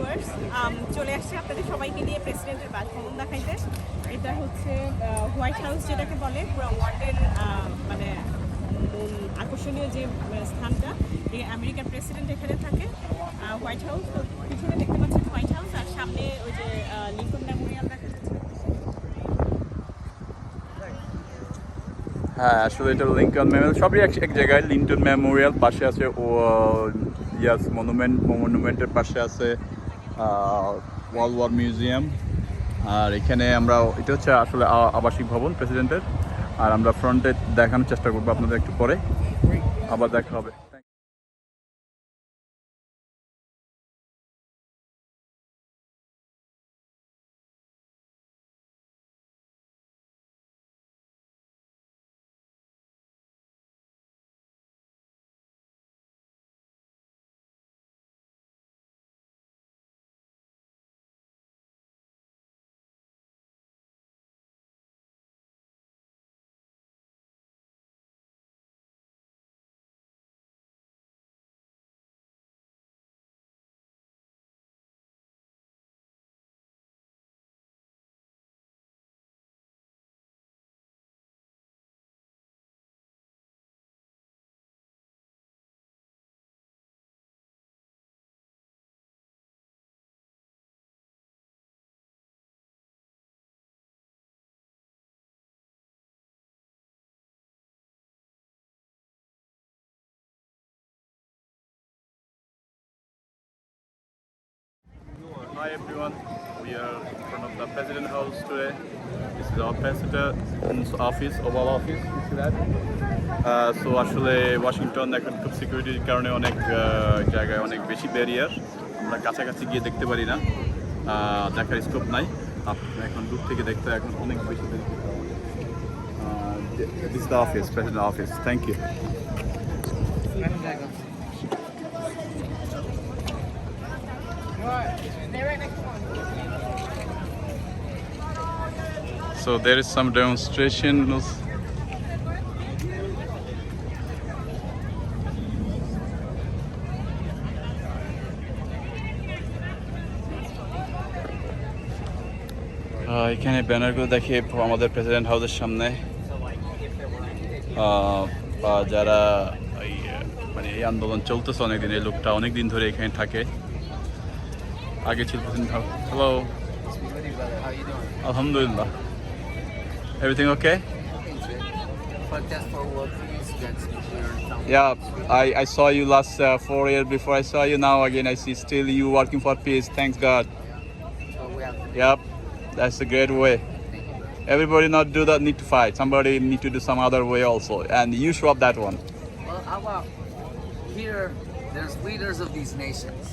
Viewers, চলে আসছে আপনাদের সবাইকে নিয়ে প্রেসিডেন্টের বাসভবন দেখাইতে। এটা হচ্ছে হোয়াইট হাউস যেটাকে বলে, পুরো ওয়ার্ল্ডের মানে মূল আকর্ষণীয় যে স্থানটা। আমেরিকার প্রেসিডেন্ট এখানে থাকে। হোয়াইট হাউস, তো পিছনে দেখতে পাচ্ছেন হোয়াইট হাউস, আর সামনে ওই যে লিঙ্কন মেমোরিয়াল দেখা যাচ্ছে। হ্যাঁ, আসলে এটা লিঙ্কন মেমোরিয়াল, সবই এক জায়গায়। লিঙ্কন মেমোরিয়াল পাশে আছে, ও ইয়াস মনুমেন্টের পাশে আছে ওয়ার্ল্ড ওয়ার মিউজিয়াম। আর এখানে আমরা, এটা হচ্ছে আসলে আবাসিক ভবন প্রেসিডেন্টের। আর আমরা ফ্রন্টে দেখানোর চেষ্টা করবো আপনাদের একটু পরে, আবার দেখা হবে। Hi everyone, we are in front of the President House today. This is our President's office, Oval Office. You see that? So আসলে ওয়াশিংটন এখন খুব সিকিউরিটির কারণে অনেক জায়গায় অনেক বেশি ব্যারিয়ার, আমরা কাছাকাছি গিয়ে দেখতে পারি না, দেখার স্কোপ নাই। এখন দূর থেকে দেখতে এখন অনেক বেশি This is the office, President office. Thank you. So there is some demonstration. এখানে ব্যানারগুলো দেখে আমাদের প্রেসিডেন্ট হাউসের সামনে যারা মানে এই আন্দোলন চলতেছে অনেকদিন, এই লোকটা অনেকদিন ধরে এখানে থাকে, আগে ছিল প্রেসিডেন্ট হাউস। হ্যালো, আলহামদুলিল্লাহ, everything okay? Yeah, I saw you last 4 years before I saw you. Now again I see still you working for peace. Thanks God. Yep, that's a great way. Everybody not do that, need to fight. Somebody need to do some other way also, and you show up that one. Well, how about here? There's leaders of these nations,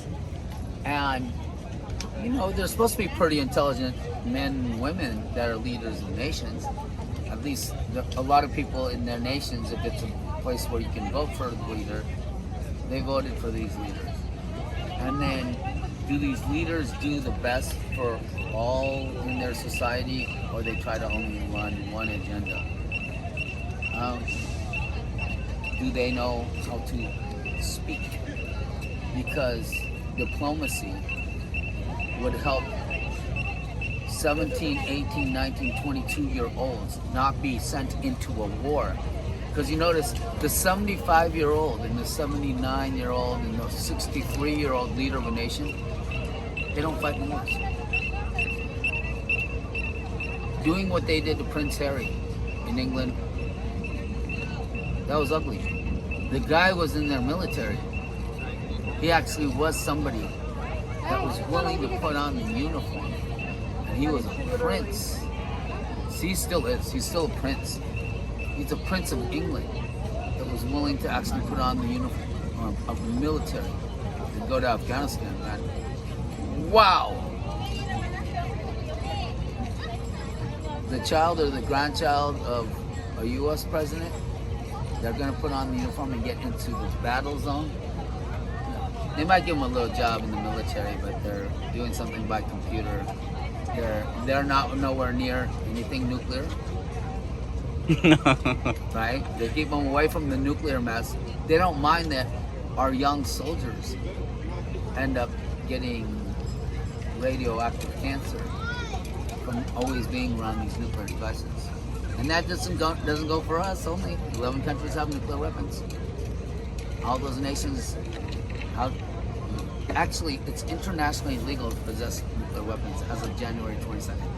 and you know they're supposed to be pretty intelligent men and women that are leaders of nations. At least a lot of people in their nations, if it's a place where you can vote for the leader, they voted for these leaders. And then, do these leaders do the best for all in their society, or they try to only run one agenda? Do they know how to speak? Because diplomacy would help 17, 18, 19, 22-year-olds not be sent into a war. Because you notice the 75-year-old and the 79-year-old and the 63-year-old leader of a nation, they don't fight wars. Doing what they did to Prince Harry in England, that was ugly. The guy was in their military. He actually was somebody that was willing to put on the uniform. And he was a prince. He still is. He's still a prince. He's a prince of England that was willing to actually put on the uniform of the military to go to Afghanistan, man. Wow! The child or the grandchild of a U.S. president, they're going to put on the uniform and get into the battle zone. They might give them a little job in the military, but they're doing something by computer. They're not nowhere near anything nuclear. Right? They keep them away from the nuclear mess. They don't mind that our young soldiers end up getting radioactive cancer from always being around these nuclear devices. And that doesn't go for us only. 11 countries have nuclear weapons. All those nations, actually, it's internationally illegal to possess nuclear weapons as of January 22nd,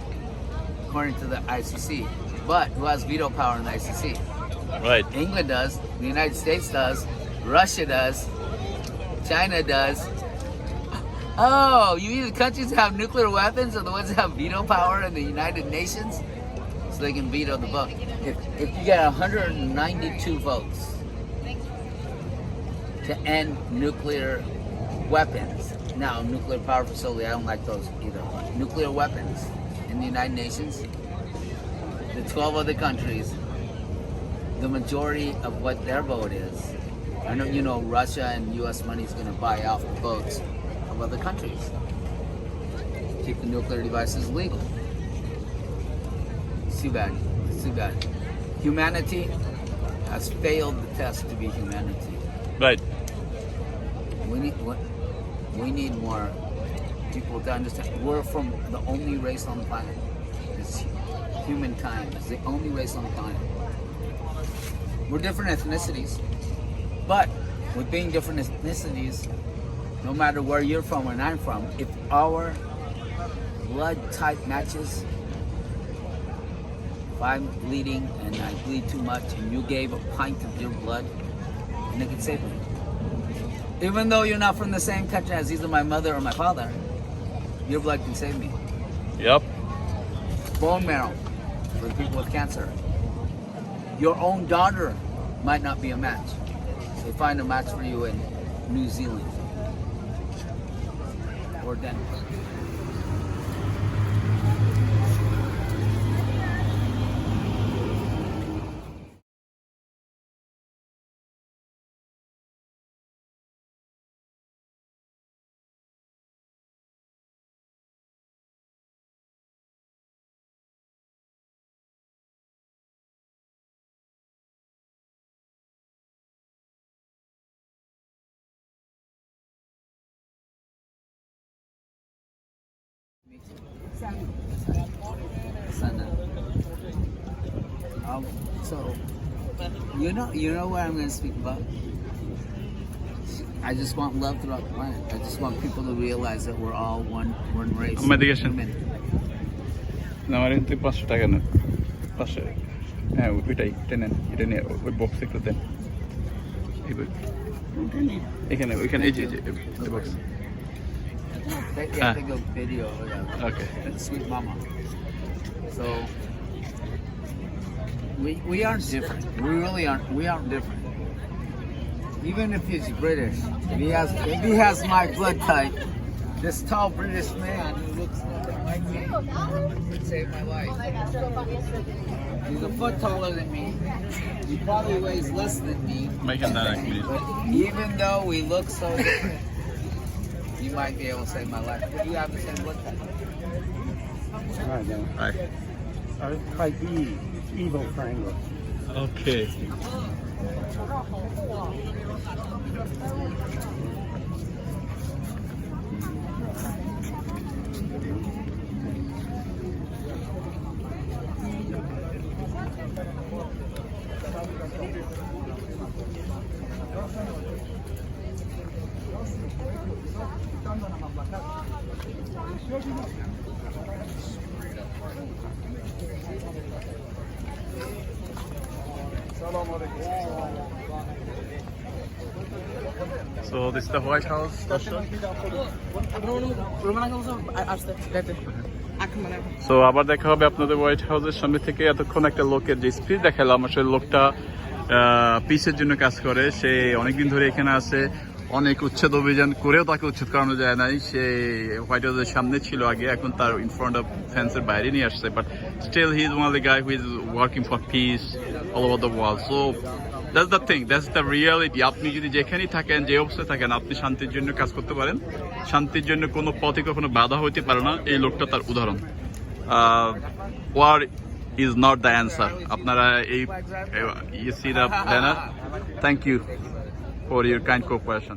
according to the ICC. But who has veto power in the ICC? Right. England does, the United States does, Russia does, China does. Oh, you mean the countries that have nuclear weapons are the ones that have veto power in the United Nations? So they can veto the vote. If you get 192 votes to end nuclear weapons, now nuclear power facility, I don't like those either. Nuclear weapons in the United Nations, the 12 other countries, the majority of what their vote is. I know you know Russia and U.S. money is going to buy off the votes of other countries. Keep the nuclear devices legal. It's too bad. It's too bad. Humanity has failed the test to be humanity. Right. We need more people to understand. We're from the only race on the planet. It's humankind. It's the only race on the planet. We're different ethnicities, but with being different ethnicities, no matter where you're from and I'm from, if our blood type matches, if I'm bleeding and I bleed too much and you gave a pint of your blood, and it can save me. Even though you're not from the same country as either my mother or my father, your blood can save me. Yep. Bone marrow for the people with cancer. Your own daughter might not be a match. So find a match for you in New Zealand or Denmark. Sana. So you know what I'm going to speak about. I just want love throughout the planet. I just want people to realize that we're all one race. Medication. Human. না আমার কিন্তু 500 টাকা না 500 হ্যাঁ ওইটাই টেনেন এটা নিয়ে ওই বক্স একটু দেন এখানে ওইখানে এই যে box Take a video or whatever. Okay. Sweet mama. So we aren't different. We really aren't. We aren't different. Even if he's British, if he has my blood type, this tall British man who looks like me would save my life. He's a foot taller than me. He probably weighs less than me. Making that actually. But even though we look so different, you might be able to save my life. But you have the same blood type. Hi. Type E, evil triangle. Okay. So this is the White House. So আবার দেখা হবে আপনাদের white হাউসের সামনে থেকে। এতক্ষণ একটা লোকের যে স্পিচ দেখালাম, আসলে লোকটা পিসের জন্য কাজ করে। সে অনেকদিন ধরে এখানে আছে, অনেক উচ্ছেদ অভিযান করেও তাকে উচ্ছেদ করানো যায় নাই। সে হোয়াইট হাউসের সামনে ছিল আগে, এখন তার ইন ফ্রন্ট অফ ফেন্সের বাইরে নিয়ে আসছে। But still he is one of the guy who is working for peace all over the world. So that's the thing, that's the reality. আপনি যদি যেখানেই থাকেন, যে অবস্থায় থাকেন, আপনি শান্তির জন্য কাজ করতে পারেন। শান্তির জন্য কোনো পথে কখনো বাধা হইতে পারে না। এই লোকটা তার উদাহরণ। War is not the answer. আপনারা এই you see the banner. Thank you for your kind cooperation.